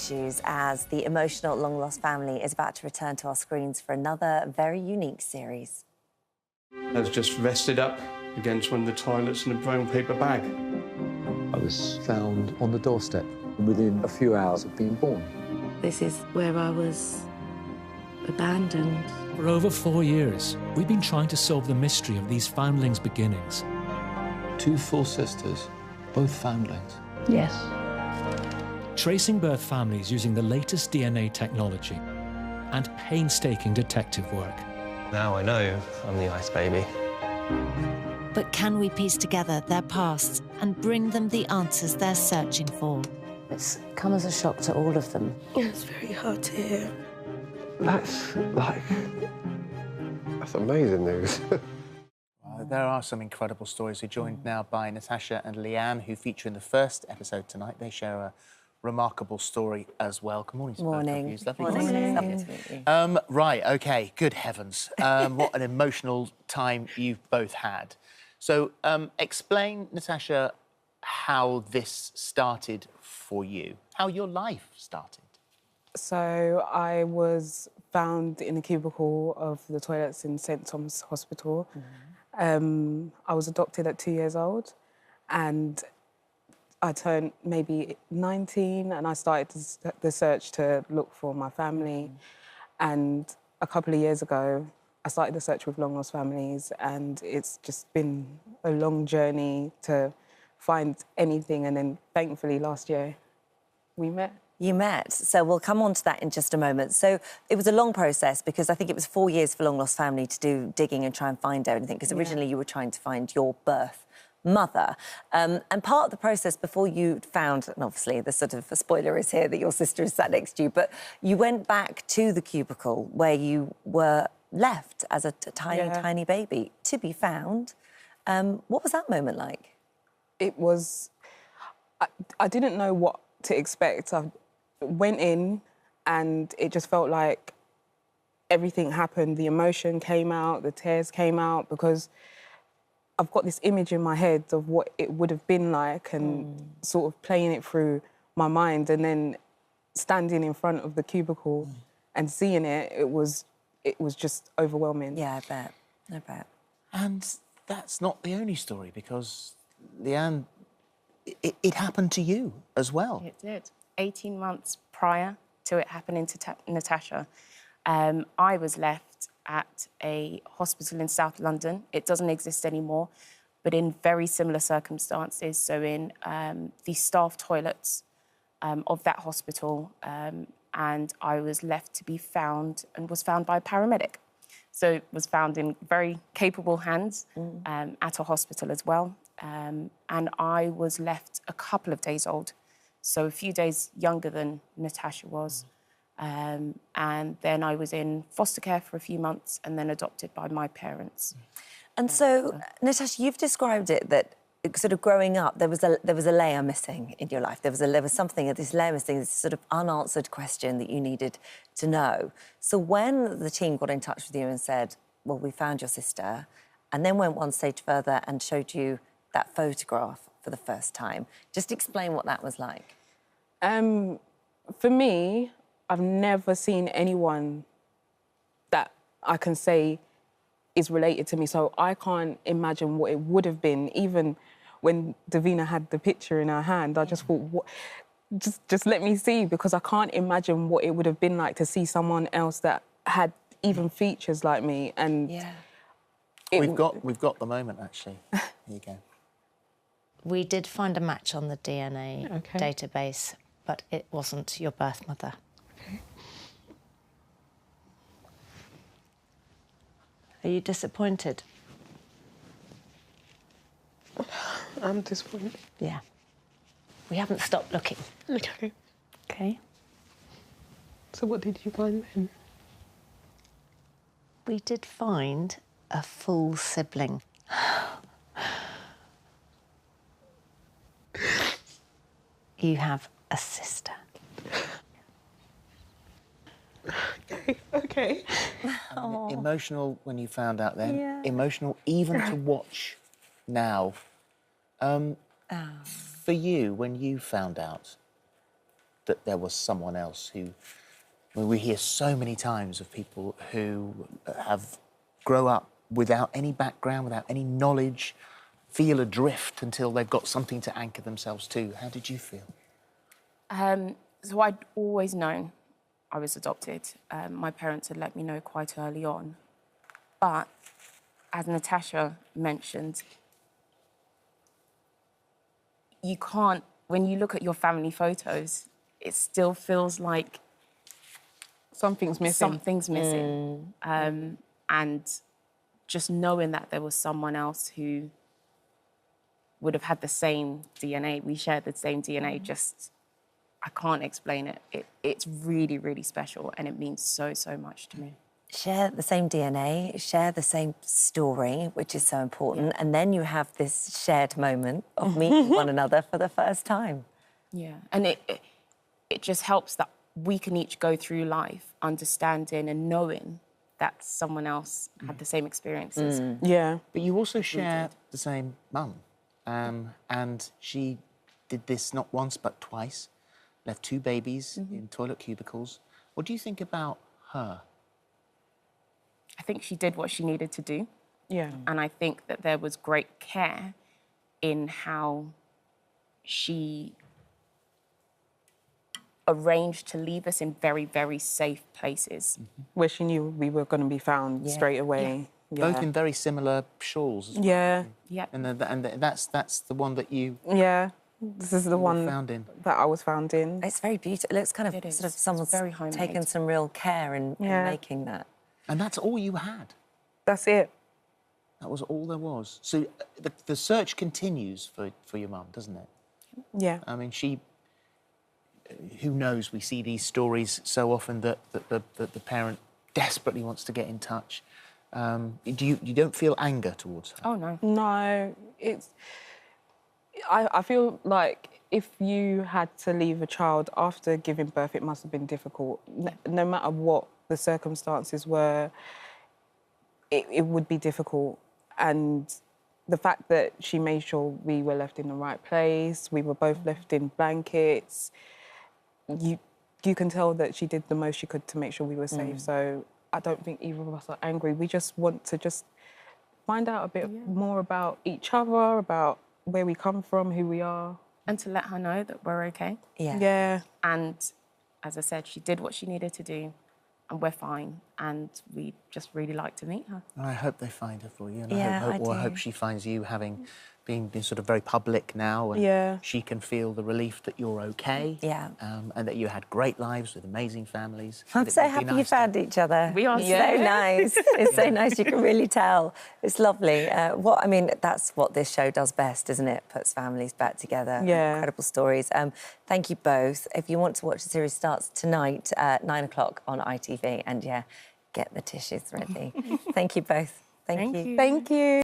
issues as the emotional long-lost family is about to return to our screens for another very unique series. I was just rested up against one of the toilets in a brown paper bag. I was found on the doorstep within a few hours of being born. This is where I was abandoned. For over 4 years, we've been trying to solve the mystery of these foundlings' beginnings. 2 full sisters, both foundlings. Yes. Tracing birth families using the latest DNA technology and painstaking detective work. Now I know I'm the ice baby. But can we piece together their pasts and bring them the answers they're searching for? It's come as a shock to all of them. It's very hard to hear. That's amazing news. There are some incredible stories. We're joined now by Natasha and Leanne, who feature in the first episode tonight. They share a remarkable story as well. Good morning, Morning. It's lovely Morning. to see you. Lovely to meet you. Right, OK, good heavens. What an emotional time you've both had. So explain, Natasha, how this started for you, how your life started. So I was found in the cubicle of the toilets in St Thomas' Hospital. I was adopted at 2 years old, and I turned maybe 19, and I started the search to look for my family. And a couple of years ago, I started the search with long lost families, and it's just been a long journey to find anything. And then thankfully last year we met. You met. So we'll come on to that in just a moment. So it was a long process because I think it was 4 years for Long Lost Family to do digging and try and find everything, because originally you were trying to find your birth mother. And part of the process before you found, and obviously the sort of a spoiler is here that your sister is sat next to you, but you went back to the cubicle where you were left as a tiny baby to be found. What was that moment like? It was... I didn't know what to expect. I went in and it just felt like everything happened. The emotion came out, the tears came out, because I've got this image in my head of what it would have been like, and sort of playing it through my mind, and then standing in front of the cubicle and seeing it, it was just overwhelming. Yeah, I bet. And that's not the only story, because, Leanne, it happened to you as well. It did. 18 months prior to it happening to Natasha, I was left at a hospital in South London. It doesn't exist anymore, but in very similar circumstances. So in the staff toilets of that hospital, and I was left to be found, and was found by a paramedic. So it was found in very capable hands at a hospital as well. And I was left a couple of days old, so a few days younger than Natasha was. And then I was in foster care for a few months and then adopted by my parents. And so, Natasha, you've described it that sort of growing up, there was a layer missing in your life. There was something, this layer missing, this sort of unanswered question that you needed to know. So when the team got in touch with you and said, well, we found your sister, and then went one stage further and showed you that photograph for the first time, just explain what that was like. For me, I've never seen anyone that I can say is related to me, so I can't imagine what it would have been. Even when Davina had the picture in her hand, I just thought, what? Just let me see, because I can't imagine what it would have been like to see someone else that had even features like me. And we've got the moment, actually. Here you go. We did find a match on the DNA database, but it wasn't your birth mother. Okay. Are you disappointed? I'm disappointed. Yeah. We haven't stopped looking. Okay. OK. So what did you find then? We did find a full sibling. You have a sister. Okay. Emotional when you found out then. Emotional even to watch now. For you, when you found out, that there was someone else who... I mean, we hear so many times of people who grow up without any background, without any knowledge, feel adrift until they've got something to anchor themselves to. How did you feel? So I'd always known I was adopted. My parents had let me know quite early on. But as Natasha mentioned, you can't, when you look at your family photos, it still feels like something's missing. Something's missing. And just knowing that there was someone else who would have had the same DNA, we shared the same DNA, just, I can't explain it. It's really, really special, and it means so, so much to me. Share the same DNA, share the same story, which is so important, and then you have this shared moment of meeting one another for the first time. Yeah, and it just helps that we can each go through life understanding and knowing that someone else had the same experiences. Yeah. But you also share the same mum, and she did this not once but twice, left 2 babies in toilet cubicles. What do you think about her? I think she did what she needed to do. Yeah. And I think that there was great care in how she arranged to leave us in very, very safe places. Where she knew we were going to be found straight away. Yeah. Both in very similar shawls as well. Yeah. Yeah. And that's the one that you This is the one found in. that I was found in. It's very beautiful. It looks kind of It is. sort of It's someone's very homemade. taken some real care in making that. And that's all you had. That's it. That was all there was. So the search continues for your mum, doesn't it? Yeah. I mean, she... Who knows? We see these stories so often that the parent desperately wants to get in touch. You don't feel anger towards her? Oh, no. No, it's... I feel like if you had to leave a child after giving birth, it must have been difficult. No matter what the circumstances were, it would be difficult. And the fact that she made sure we were left in the right place, we were both left in blankets, you can tell that she did the most she could to make sure we were safe. So I don't think either of us are angry. We just want to just find out a bit more about each other, about where we come from, who we are. And to let her know that we're okay. Yeah. Yeah. And as I said, she did what she needed to do, and we're fine. And we just really like to meet her. I hope they find her for you, and Yeah, I hope she finds you being sort of very public now, and she can feel the relief that you're okay, and that you had great lives with amazing families. I'm so happy you found each other. We are so nice. It's so nice. You can really tell. It's lovely. I mean, that's what this show does best, isn't it? Puts families back together. Yeah. Incredible stories. Thank you both. If you want to watch the series, starts tonight at 9 o'clock on ITV. And get the tissues ready. Thank you both. Thank you. Thank you.